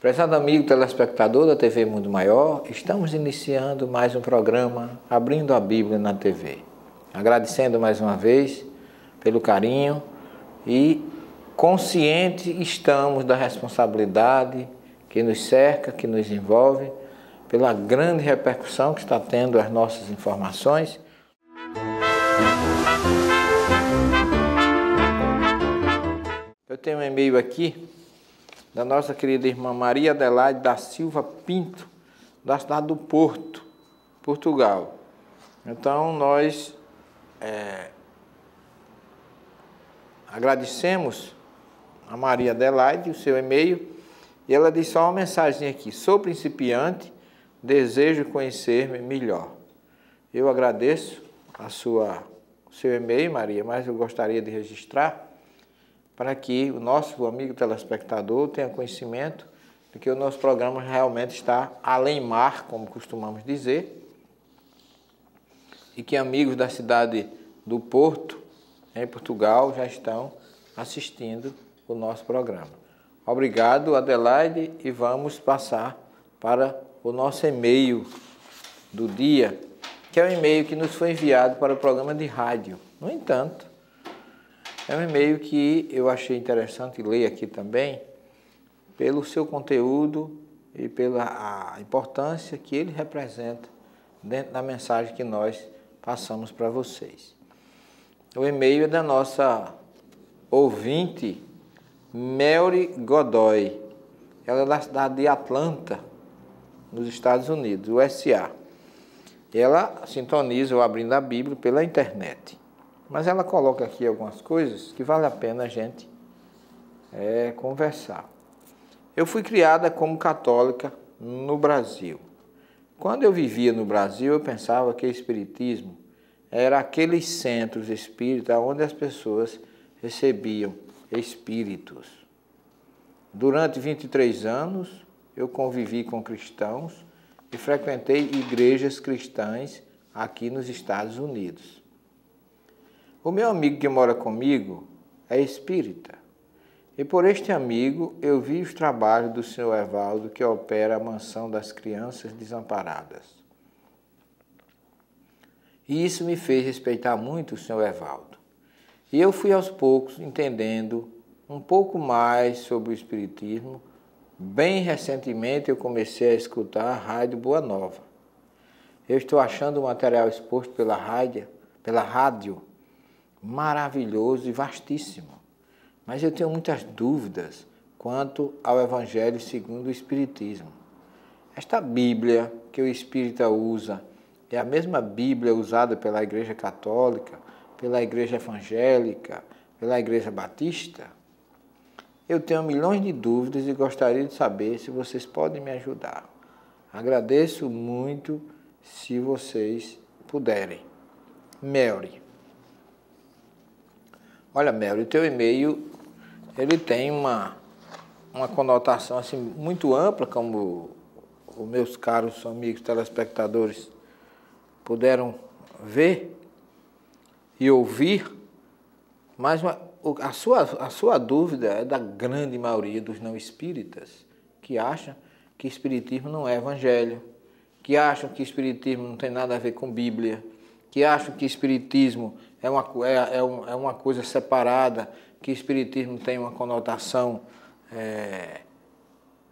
Prezado amigo telespectador da TV Mundo Maior, estamos iniciando mais um programa Abrindo a Bíblia na TV. Agradecendo mais uma vez pelo carinho e consciente estamos da responsabilidade que nos cerca, que nos envolve, pela grande repercussão que está tendo as nossas informações. Eu tenho um e-mail aqui da nossa querida irmã Maria Adelaide da Silva Pinto, da cidade do Porto, Portugal. Então, nós agradecemos a Maria Adelaide o seu e-mail, e ela diz só uma mensagem aqui: sou principiante, desejo conhecer-me melhor. Eu agradeço o seu e-mail, Maria, mas eu gostaria de registrar para que o nosso amigo telespectador tenha conhecimento de que o nosso programa realmente está além mar, como costumamos dizer, e que amigos da cidade do Porto, em Portugal, já estão assistindo o nosso programa. Obrigado, Adelaide, e vamos passar para o nosso e-mail do dia, que é o e-mail que nos foi enviado para o programa de rádio. No entanto, é um e-mail que eu achei interessante ler aqui também, pelo seu conteúdo e pela importância que ele representa dentro da mensagem que nós passamos para vocês. O e-mail é da nossa ouvinte, Melry Godoy. Ela é da cidade de Atlanta, nos Estados Unidos, USA. Ela sintoniza o Abrindo a Bíblia pela internet. Mas ela coloca aqui algumas coisas que vale a pena a gente conversar. Eu fui criada como católica no Brasil. Quando eu vivia no Brasil, eu pensava que o espiritismo era aqueles centros espíritas onde as pessoas recebiam espíritos. Durante 23 anos, eu convivi com cristãos e frequentei igrejas cristãs aqui nos Estados Unidos. O meu amigo que mora comigo é espírita, e por este amigo eu vi os trabalhos do Sr. Evaldo, que opera a Mansão das Crianças Desamparadas. E isso me fez respeitar muito o Sr. Evaldo. E eu fui aos poucos entendendo um pouco mais sobre o espiritismo. Bem recentemente eu comecei a escutar a Rádio Boa Nova. Eu estou achando o material exposto pela rádio, maravilhoso e vastíssimo, mas eu tenho muitas dúvidas quanto ao Evangelho segundo o Espiritismo. Esta Bíblia que o espírita usa é a mesma Bíblia usada pela Igreja Católica, pela Igreja Evangélica, pela Igreja Batista? Eu tenho milhões de dúvidas e gostaria de saber se vocês podem me ajudar. Agradeço muito se vocês puderem. Melry. Olha, Melry, o teu e-mail ele tem uma conotação assim, muito ampla, como os meus caros amigos telespectadores puderam ver e ouvir, mas a sua dúvida é da grande maioria dos não espíritas, que acham que espiritismo não é evangelho, que acham que espiritismo não tem nada a ver com Bíblia, que acham que espiritismo é uma coisa separada, que espiritismo tem uma conotação,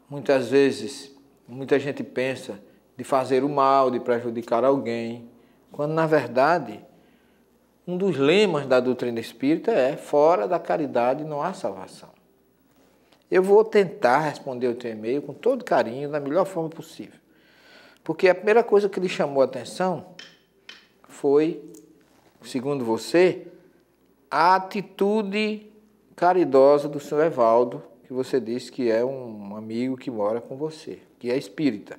muitas vezes, muita gente pensa de fazer o mal, de prejudicar alguém, quando na verdade um dos lemas da doutrina espírita é: fora da caridade não há salvação. Eu vou tentar responder o teu e-mail com todo carinho, da melhor forma possível, porque a primeira coisa que lhe chamou a atenção foi, segundo você, a atitude caridosa do Sr. Evaldo, que você disse que é um amigo que mora com você, que é espírita.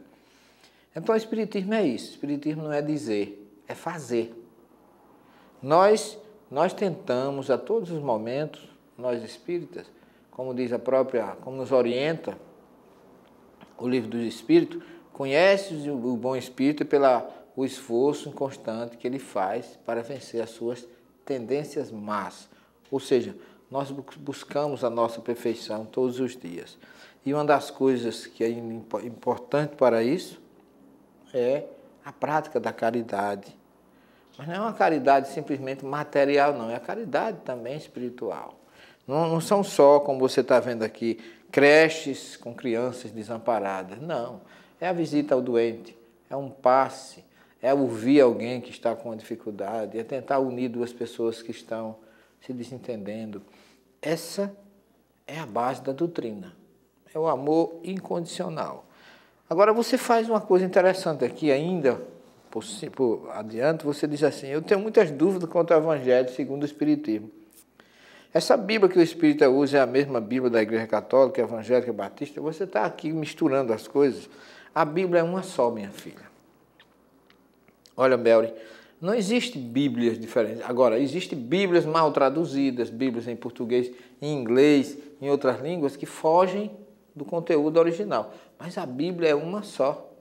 Então, o espiritismo é isso. O espiritismo não é dizer, é fazer. Nós tentamos a todos os momentos, nós espíritas, como diz como nos orienta o Livro dos Espíritos, conheces o bom espírito pela o esforço constante que ele faz para vencer as suas tendências más. Ou seja, nós buscamos a nossa perfeição todos os dias. E uma das coisas que é importante para isso é a prática da caridade. Mas não é uma caridade simplesmente material, não. É a caridade também espiritual. Não são só, como você está vendo aqui, creches com crianças desamparadas. Não. É a visita ao doente, é um passe, é ouvir alguém que está com uma dificuldade, é tentar unir duas pessoas que estão se desentendendo. Essa é a base da doutrina. É o amor incondicional. Agora, você faz uma coisa interessante aqui ainda, por adiante, você diz assim, eu tenho muitas dúvidas quanto ao Evangelho segundo o Espiritismo. Essa Bíblia que o Espírita usa é a mesma Bíblia da Igreja Católica, Evangélica, Batista. Você está aqui misturando as coisas. A Bíblia é uma só, minha filha. Olha, Melry, não existe Bíblias diferentes. Agora, existem Bíblias mal traduzidas, Bíblias em português, em inglês, em outras línguas, que fogem do conteúdo original. Mas a Bíblia é uma só.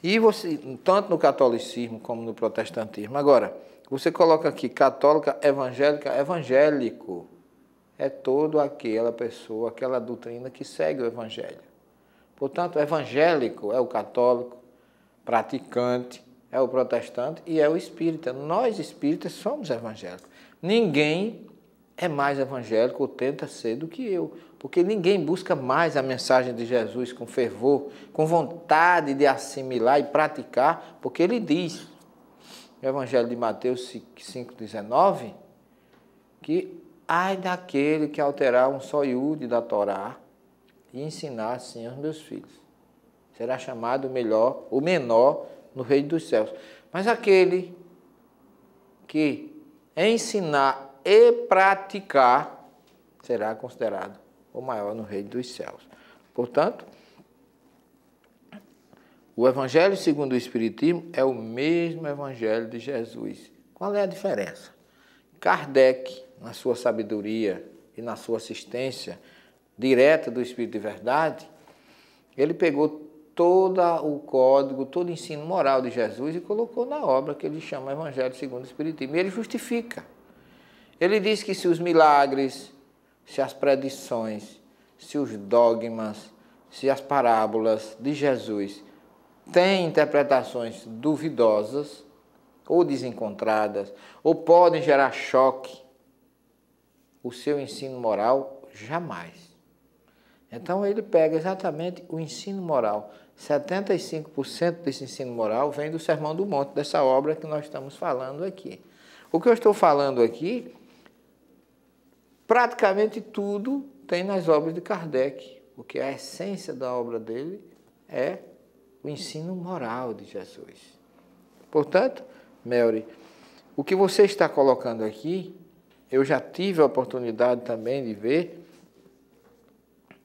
E você, tanto no catolicismo como no protestantismo. Agora, você coloca aqui católica, evangélica, evangélico. É toda aquela pessoa, aquela doutrina que segue o evangelho. Portanto, o evangélico é o católico, praticante, é o protestante e é o espírita. Nós espíritas somos evangélicos. Ninguém é mais evangélico ou tenta ser do que eu. Porque ninguém busca mais a mensagem de Jesus com fervor, com vontade de assimilar e praticar, porque ele diz, no Evangelho de Mateus 5,19, que ai daquele que alterar um só iude da Torá e ensinar assim aos meus filhos. Será chamado o menor no reino dos céus. Mas aquele que ensinar e praticar será considerado o maior no reino dos céus. Portanto, o Evangelho segundo o Espiritismo é o mesmo Evangelho de Jesus. Qual é a diferença? Kardec, na sua sabedoria e na sua assistência direta do Espírito de Verdade, ele pegou todo o código, todo o ensino moral de Jesus e colocou na obra que ele chama Evangelho segundo o Espiritismo. E ele justifica. Ele diz que se os milagres, se as predições, se os dogmas, se as parábolas de Jesus têm interpretações duvidosas ou desencontradas, ou podem gerar choque, o seu ensino moral jamais. Então ele pega exatamente o ensino moral. 75% desse ensino moral vem do Sermão do Monte, dessa obra que nós estamos falando aqui. O que eu estou falando aqui, praticamente tudo tem nas obras de Kardec, porque a essência da obra dele é o ensino moral de Jesus. Portanto, Melry, o que você está colocando aqui, eu já tive a oportunidade também de ver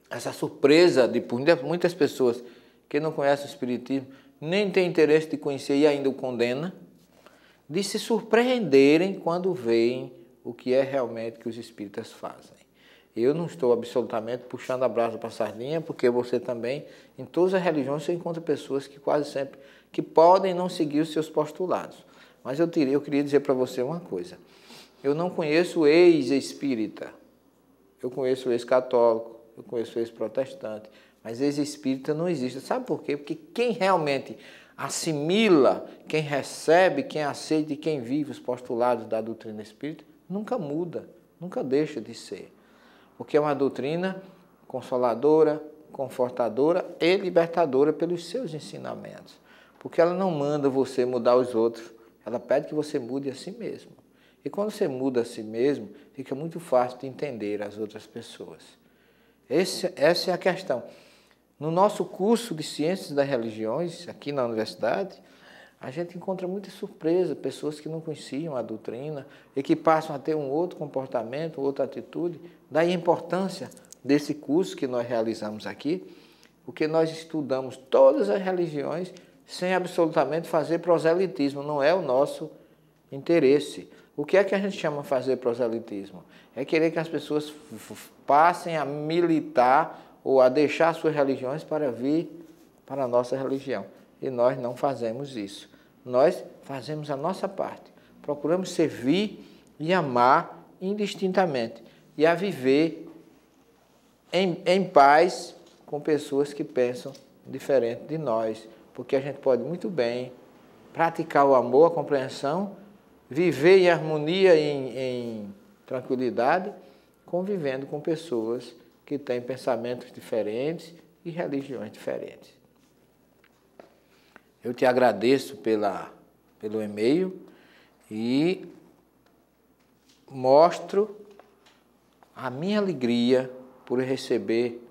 essa surpresa de muitas pessoas que não conhecem o Espiritismo, nem têm interesse de conhecer e ainda o condena, de se surpreenderem quando veem o que é realmente que os espíritas fazem. Eu não estou absolutamente puxando a brasa para a sardinha, porque você também, em todas as religiões, você encontra pessoas que quase sempre, que podem não seguir os seus postulados. Mas eu queria dizer para você uma coisa. Eu não conheço o ex-espírita, eu conheço o ex-católico, eu conheço o ex-protestante, mas ex-espírita não existe. Sabe por quê? Porque quem realmente assimila, quem recebe, quem aceita e quem vive os postulados da doutrina espírita, nunca muda, nunca deixa de ser. Porque é uma doutrina consoladora, confortadora e libertadora pelos seus ensinamentos. Porque ela não manda você mudar os outros, ela pede que você mude a si mesmo. E quando você muda a si mesmo, fica muito fácil de entender as outras pessoas. Essa é a questão. No nosso curso de Ciências das Religiões, aqui na universidade, a gente encontra muita surpresa, pessoas que não conheciam a doutrina e que passam a ter um outro comportamento, outra atitude. Daí a importância desse curso que nós realizamos aqui, porque nós estudamos todas as religiões sem absolutamente fazer proselitismo, não é o nosso interesse. O que é que a gente chama de fazer proselitismo? É querer que as pessoas passem a militar ou a deixar suas religiões para vir para a nossa religião. E nós não fazemos isso. nós fazemos a nossa parte. Procuramos servir e amar indistintamente e a viver em paz com pessoas que pensam diferente de nós, porque a gente pode muito bem praticar o amor, a compreensão, viver em harmonia, em tranquilidade, convivendo com pessoas que têm pensamentos diferentes e religiões diferentes. Eu te agradeço pelo e-mail e mostro a minha alegria por receber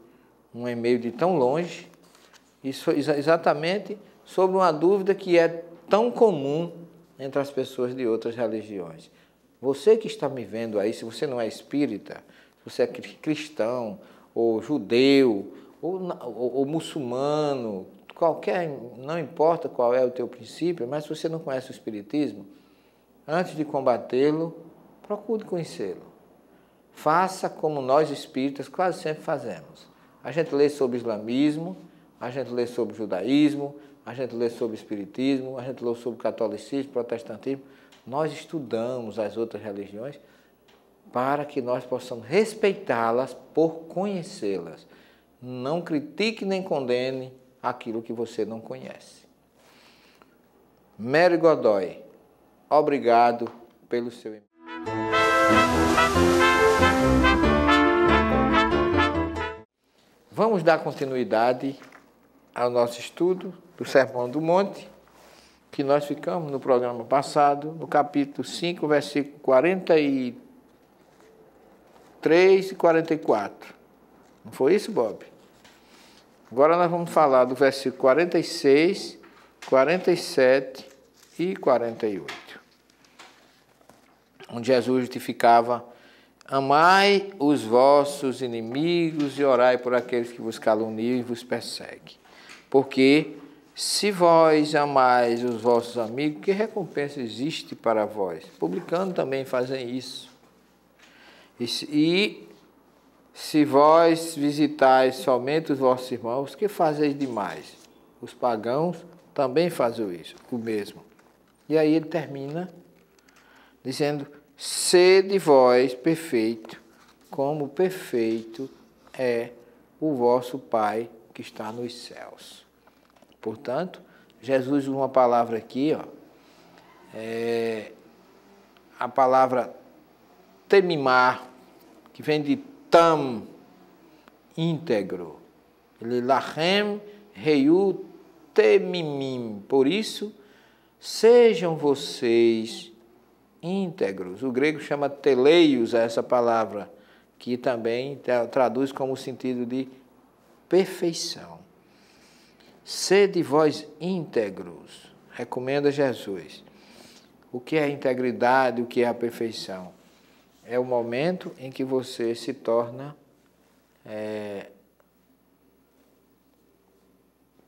um e-mail de tão longe, isso exatamente sobre uma dúvida que é tão comum entre as pessoas de outras religiões. Você que está me vendo aí, se você não é espírita, se você é cristão, ou judeu, ou muçulmano, qualquer, não importa qual é o teu princípio, mas se você não conhece o espiritismo, antes de combatê-lo, procure conhecê-lo. Faça como nós espíritas quase sempre fazemos. A gente lê sobre islamismo, a gente lê sobre judaísmo, a gente lê sobre espiritismo, a gente lê sobre catolicismo, protestantismo. Nós estudamos as outras religiões para que nós possamos respeitá-las por conhecê-las. Não critique nem condene aquilo que você não conhece. Mary Godoy, obrigado pelo seu e-mail. Vamos dar continuidade ao nosso estudo do Sermão do Monte, que nós ficamos no programa passado, no capítulo 5, versículo 43 e 44. Não foi isso, Bob? Agora nós vamos falar do versículo 46, 47 e 48, onde Jesus justificava: amai os vossos inimigos e orai por aqueles que vos caluniam e vos perseguem. Porque se vós amais os vossos amigos, que recompensa existe para vós? Publicanos também fazem isso. E se vós visitais somente os vossos irmãos, que fazeis demais? Os pagãos também fazem isso, o mesmo. E aí ele termina dizendo: sede vós perfeito, como perfeito é o vosso Pai que está nos céus. Portanto, Jesus usa uma palavra aqui, a palavra temimar, que vem de tam, íntegro. Ele lachem reiu temimim. Por isso, sejam vocês íntegros. O grego chama teleios a essa palavra, que também traduz como o sentido de perfeição. Sede vós íntegros, recomenda Jesus. O que é a integridade, o que é a perfeição? É o momento em que você se torna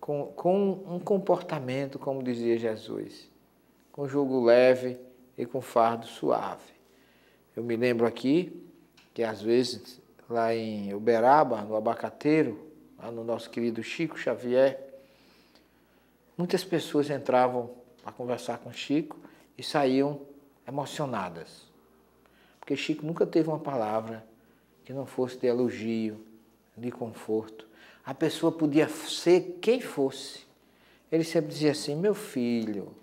com um comportamento, como dizia Jesus, com jugo leve e com fardo suave. Eu me lembro aqui que às vezes lá em Uberaba, no Abacateiro, lá no nosso querido Chico Xavier, muitas pessoas entravam para conversar com Chico e saíam emocionadas. Porque Chico nunca teve uma palavra que não fosse de elogio, de conforto. A pessoa podia ser quem fosse. Ele sempre dizia assim: meu filho,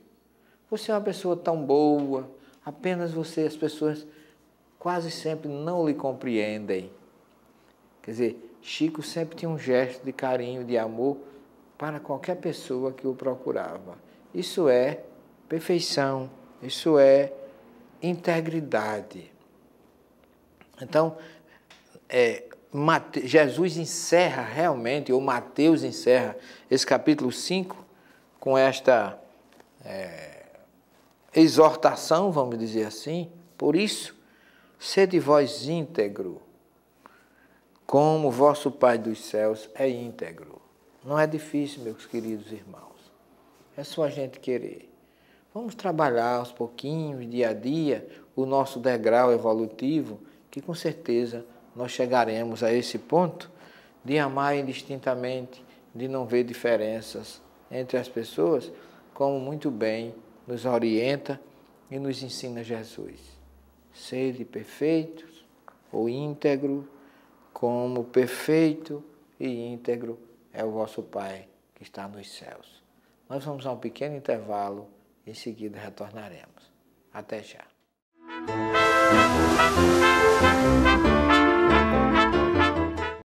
você é uma pessoa tão boa, apenas você, as pessoas quase sempre não lhe compreendem. Quer dizer, Chico sempre tinha um gesto de carinho, de amor para qualquer pessoa que o procurava. Isso é perfeição, isso é integridade. Então, Jesus encerra realmente, ou Mateus encerra esse capítulo 5 com esta exortação, vamos dizer assim. Por isso, sede vós íntegro, como vosso Pai dos céus é íntegro. Não é difícil, meus queridos irmãos. É só a gente querer. Vamos trabalhar aos pouquinhos, dia a dia, o nosso degrau evolutivo, que com certeza nós chegaremos a esse ponto de amar indistintamente, de não ver diferenças entre as pessoas, como muito bem nos orienta e nos ensina Jesus. Sede perfeitos ou íntegro, como perfeito e íntegro é o vosso Pai que está nos céus. Nós vamos a um pequeno intervalo, em seguida retornaremos. Até já.